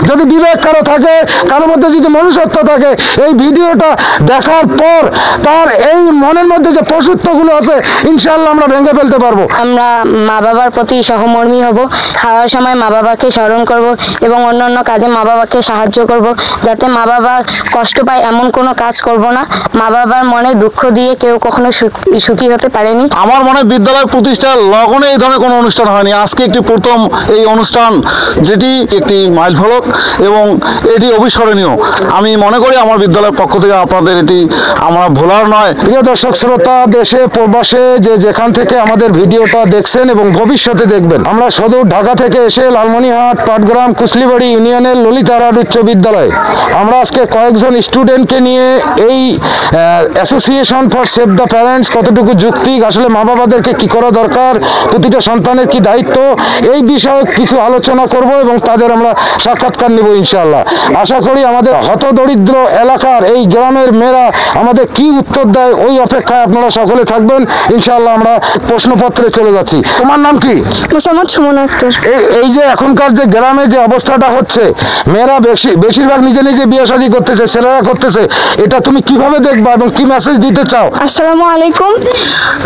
যদি বিবেক কারো থাকে, কারোর মধ্যে যদি মনুষ্যত্ব থাকে, এই ভিডিওটা দেখার পর তার এই মনের মধ্যে যে পশুত্বগুলো আছে ইনশাআল্লাহ আমরা ভেঙে ফেলতে পারবো। আমরা মা বাবার প্রতি সহমর্মী হব, খাওয়ার সময় মা বাবাকে স্মরণ করব এবং অন্যান্য কাজে মা বাবাকে সাহায্য করব, যাতে মা বাবা কষ্ট পায় এমন কোনো কাজ করব না। মা বাবার মনে দুঃখ দিয়ে কেউ কখনো সুখী হতে পারেনি। আমার মনে বিদ্যালয় প্রতিষ্ঠার লগনে এই ধরনের কোনো অনুষ্ঠান হয়নি, আজকে একটি প্রথম এই অনুষ্ঠান, যেটি একটি মাইল ফলক এবং এটি অবিস্মরণীয়। আমি মনে করি আমার বিদ্যালয়ের পক্ষ থেকে আপনাদের এটি আমার ভোলার নয়। প্রিয় দর্শক শ্রোতা, দেশে প্রবাসে যে যেখান থেকে আমাদের ভিডিওটা দেখছেন এবং ভবিষ্যতে দেখবেন, আমরা সদর ঢাকা থেকে এসে লালমনিরহাট, পাটগ্রাম, কুশলিবাড়ি ইউনিয়নের ললিতারাট উচ্চ বিদ্যালয় আমরা আজকে কয়েকজন স্টুডেন্টকে নিয়ে এই association for save the parents কতটুকু যুক্তিক, আসলে মা বাবাদেরকে কি করা দরকার, প্রতিটা সন্তানের কি দায়িত্ব, এই বিষয়ে কিছু আলোচনা করব এবং তাদের আমরা সাক্ষাৎকার নেব ইনশাআল্লাহ। আশা করি আমাদের হতদরিদ্র এলাকার এই গ্রামের মেয়েরা আমাদের কি উত্তর দেয় ওই অপেক্ষায় আপনারা সকলে থাকবেন ইনশাআল্লাহ। আমরা প্রশ্নপত্রে চলে যাচ্ছি। তোমার নাম কি? মোসাম্মদ সুমন আক্তার। এই যে এখনকার যে গ্রামে যে অবস্থাটা হচ্ছে, মেয়েরা বেশিরভাগ নিজে নিজে বিয়ে শাদী করতেছে, ছেলেরা করতেছে, এটা তুমি কিভাবে দেখবা এবং কি মেসেজ দিতে চাও? আসসালামু আলাইকুম।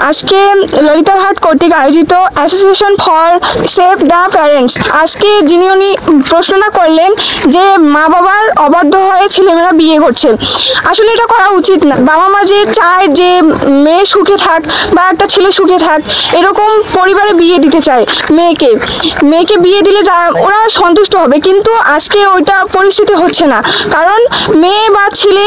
আজকে ললিতারহাট কর্তৃক আয়োজিত association for save the parents, আজকে যিনি উনি প্রশ্নটা করলেন যে মা বাবার অবাধ্য হয়ে ছেলেমেয়েরা বিয়ে করছে, আসলে এটা করা উচিত না। বাবা মা যে চায় যে মেয়ে সুখে থাক বা একটা ছেলে সুখে থাক, এরকম পরিবারে বিয়ে দিতে চায় মেয়েকে বিয়ে দিলে ওরা সন্তুষ্ট হবে, কিন্তু আজকে ওইটা পরিস্থিতি হচ্ছে না। কারণ মেয়ে বা ছেলে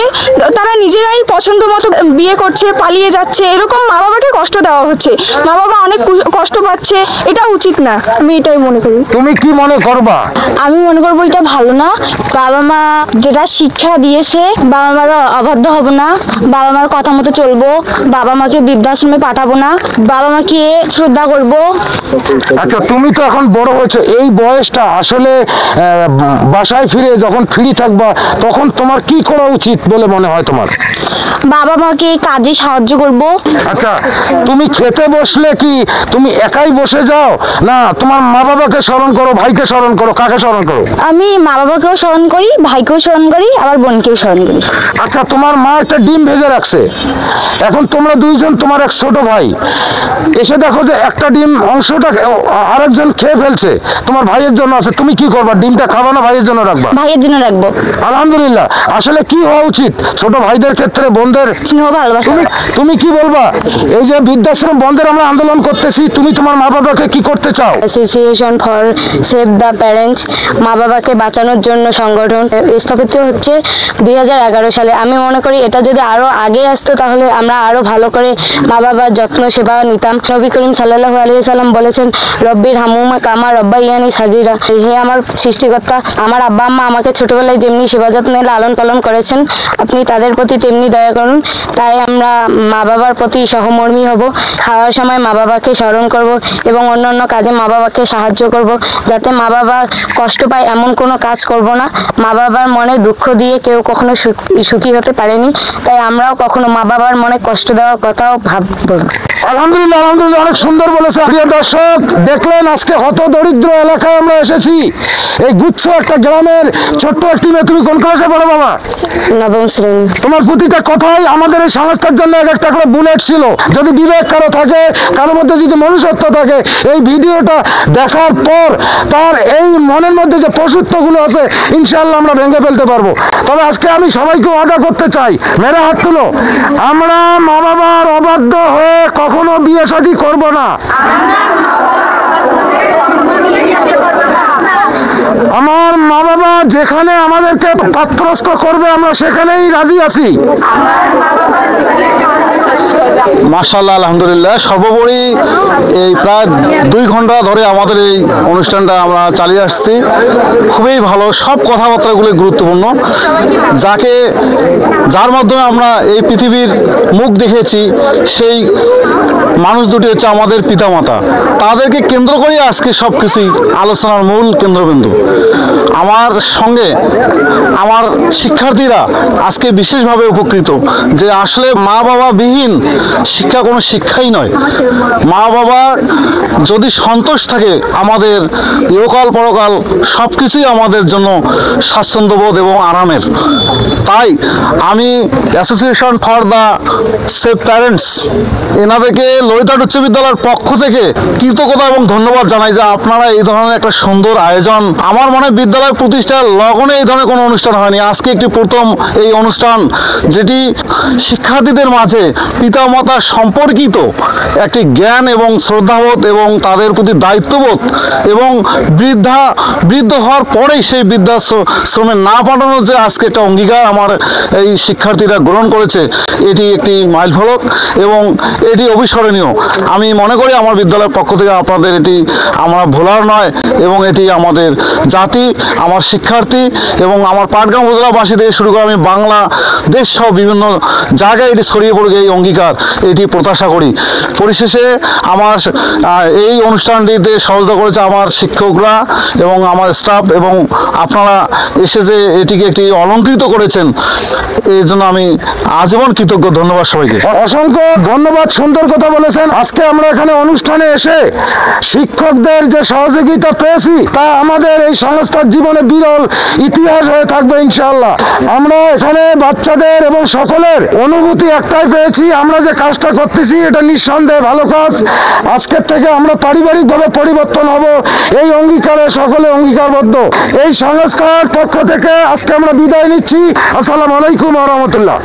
তারা নিজেরাই পছন্দ মতো বিয়ে করছে, পালিয়ে যাচ্ছে, এরকম মা বাবাকে কষ্ট দেওয়া হচ্ছে, মা বাবা অনেক কষ্ট পাচ্ছে, এটা উচিত না। আমি এটাই মনে করি। তুমি কি মনে করবা? আমি মনে করবো এটা ভালো না। বাবা মা যেটা শিক্ষা দিয়েছে, বাবা মারা অবাধ্য হব না, বাবা মার কথা মতো চলবো, বাবা মাকে বৃদ্ধাশ্রমে পাঠাবো না, বাবা মাকে শ্রদ্ধা করব। আচ্ছা, তুমি তো এখন বড় হয়েছো, এই বয়সটা আসলে বাসায় ফিরে যখন ফ্রি থাকবা তখন তোমার কি করা উচিত বলে মনে হয় তোমার? বাবা মাকে কাজে সাহায্য করব। আচ্ছা, তুমি খেতে বসলে কি তুমি একাই বসে যাও, না তোমার মা বাবাকে স্মরণ করো, ভাইকে স্মরণ করো, কাকে স্মরণ করো? আমি মা বাবাকেও স্মরণ করি, ভাইকেও স্মরণ করি, আবার বোনকেও স্মরণ করি। আচ্ছা, তোমার মা একটা ডিম ভেজে রাখছে, এখন তোমরা দুইজন, তোমার এক ছোট ভাই, এসে দেখো যে একটা ডিম অংশটা আরেকজন খেয়ে ফেলছে, তোমার ভাইয়ের জন্য আছে, তুমি কি করবা? ডিমটা খাবা না ভাইয়ের জন্য রাখবা? ভাইয়ের জন্য রাখবো। আলহামদুলিল্লাহ। আসলে কি হওয়া উচিত ছোট ভাইদের ক্ষেত্রে, বোনদের স্নেহ ভালোবাসা। তুমি কি বলবা? এই যে বৃদ্ধাশ্রম বন্ধের আমরা আন্দোলন করতেছি, তুমি তোমার মা বাবাকে কি করতে চাও? Association for save the parents মা বাবাকে বাঁচানোর জন্য সংগঠন স্থাপিত হচ্ছে 2011 সালে। আমি মনে করি এটা যদি আরো আগে আসতো তাহলে আমরা আরো ভালো করে মা বাবার যত্ন সেবা নিতাম। নবী করিম সাল্লাল্লাহু আলাইহি সাল্লাম বলেছেন, রব্বির হামহুমা কামা রব্বায়ানি সাগীরা। হে আমার সৃষ্টিকর্তা, আমার আব্বা আম্মা আমাকে ছোটবেলায় যেমনি সেবা যত্নে লালন পালন করেছেন, আপনি তাদের প্রতি তেমনি দয়া করুন। তাই আমরা মা বাবার প্রতি সহমর্মী হব, খাওয়ার সময় মা বাবাকে স্মরণ করব এবং অন্যান্য কাজে মা বাবাকে সাহায্য করব, যাতে মা বাবা কষ্ট পায় এমন কোনো কাজ করব না। মা বাবার মনে দুঃখ দিয়ে কেউ কখনো সুখী হতে পারেনি, তাই আমরাও কখনো মা বাবার মনে কষ্ট দেওয়ার কথাও ভাববো না। আলহামদুলিল্লাহ, আলহামদুলিল্লাহ, অনেক সুন্দর বলেছে। প্রিয় দর্শক, দেখলেন আজকে হতদরিদ্র এলাকায় আমরা এসেছি, এই গুচ্ছ একটা গ্রামের ছোট্ট একটি মেয়ে। তুমি কোন ক্লাসে পড়ো বাবা? নবম শ্রেণী। তোমার প্রতিটা কথাই আমাদের এই সংস্থার জন্য এক একটা করে বুলেট ছিল। যদি বিবেক কারো থাকে, কারোর মধ্যে যদি মনুষ্যত্ব থাকে, এই ভিডিওটা দেখার পর তার এই মনের মধ্যে যে পশুত্বগুলো আছে ইনশাআল্লাহ আমরা ভেঙে ফেলতে পারবো। তবে আজকে আমি সবাইকে ওয়াদা করতে চাই, মেয়েরা হাত তুলো, আমরা মা বাবার অবাধ্য হয়ে কখনো বিয়ে শাদী করবো না। আমার মা বাবা যেখানে আমাদেরকে পাত্রস্থ করবে আমরা সেখানেই রাজি আছি। মাশাআল্লাহ, আলহামদুলিল্লাহ। সর্বোপরি এই প্রায় 2 ঘন্টা ধরে আমাদের এই অনুষ্ঠানটা আমরা চালিয়ে আসছি, খুবই ভালো। সব কথাবার্তাগুলি গুরুত্বপূর্ণ, যার মাধ্যমে আমরা এই পৃথিবীর মুখ দেখেছি, সেই মানুষ দুটি হচ্ছে আমাদের পিতামাতা, তাদেরকে কেন্দ্র করে আজকে সব কিছুই আলোচনার মূল কেন্দ্রবিন্দু। আমার সঙ্গে আমার শিক্ষার্থীরা আজকে বিশেষভাবে উপকৃত যে আসলে মা বাবা বিহীন শিক্ষা কোনো শিক্ষাই নয়। মা বাবা যদি সন্তোষ থাকে আমাদের ইহকাল পরকাল সব কিছুই আমাদের জন্য স্বাচ্ছন্দ্যবোধ এবং আরামের। তাই আমি association for the save parents এনাদেরকে ললিতহাট উচ্চ বিদ্যালয়ের পক্ষ থেকে কৃতজ্ঞতা এবং ধন্যবাদ জানাই যে আপনারা এই ধরনের একটা সুন্দর আয়োজন, আমার মনে হয় বিদ্যালয় প্রতিষ্ঠার লগনে এই ধরনের কোনো অনুষ্ঠান হয়নি। আজকে একটি প্রথম এই অনুষ্ঠান যেটি শিক্ষার্থীদের মাঝে পিতামাতা সম্পর্কিত একটি জ্ঞান এবং শ্রদ্ধাবোধ এবং তাদের প্রতি দায়িত্ববোধ এবং বৃদ্ধ হওয়ার পরেই সেই বৃদ্ধাশ্রমে না পাঠানোর যে আজকে একটা অঙ্গীকার আমার এই শিক্ষার্থীরা গ্রহণ করেছে, এটি একটি মাইল ফলক এবং এটি অবিস্মরণীয়। আমি মনে করি আমার বিদ্যালয়ের পক্ষ থেকে আপনাদের এটি আমরা ভোলার নয় এবং এটি আমাদের জাতি, আমার শিক্ষার্থী এবং আমার পাটগ্রাম উপজেলাবাসী থেকে শুরু করে আমি বাংলাদেশ সহ বিভিন্ন জায়গায় এটি ছড়িয়ে পড়ুক এই অঙ্গীকার, এটি প্রত্যাশা করি। পরিশেষে আমার এই অনুষ্ঠানটিতে সহযোগিতা করেছে আমার শিক্ষকরা এবং আমার স্টাফ এবং আপনারা এসে যে এটিকে একটি অলঙ্কৃত করেছেন এই জন্য আমি আজীবন কৃতজ্ঞ। ধন্যবাদ সবাইকে। অসংখ্য ধন্যবাদ, সুন্দর কথা বলেছেন। আজকে আমরা এখানে অনুষ্ঠানে এসে শিক্ষকদের যে সহযোগিতা পেয়েছি তা আমাদের এই সংস্থার জীবনে বিরল ইতিহাস হয়ে থাকবে ইনশাআল্লাহ। আমরা এখানে বাচ্চাদের এবং সকলের অনুভূতি একটাই পেয়েছি, আমরা যে কাজটা করতেছি এটা নিঃসন্দেহে ভালো কাজ। আজকের থেকে আমরা পারিবারিকভাবে পরিবর্তন হব, এই অঙ্গীকারে সকলে অঙ্গীকারবদ্ধ। এই সংস্থার পক্ষ থেকে আজকে আমরা বিদায় নিচ্ছি। আসসালামু আলাইকুম ওয়া রাহমাতুল্লাহ।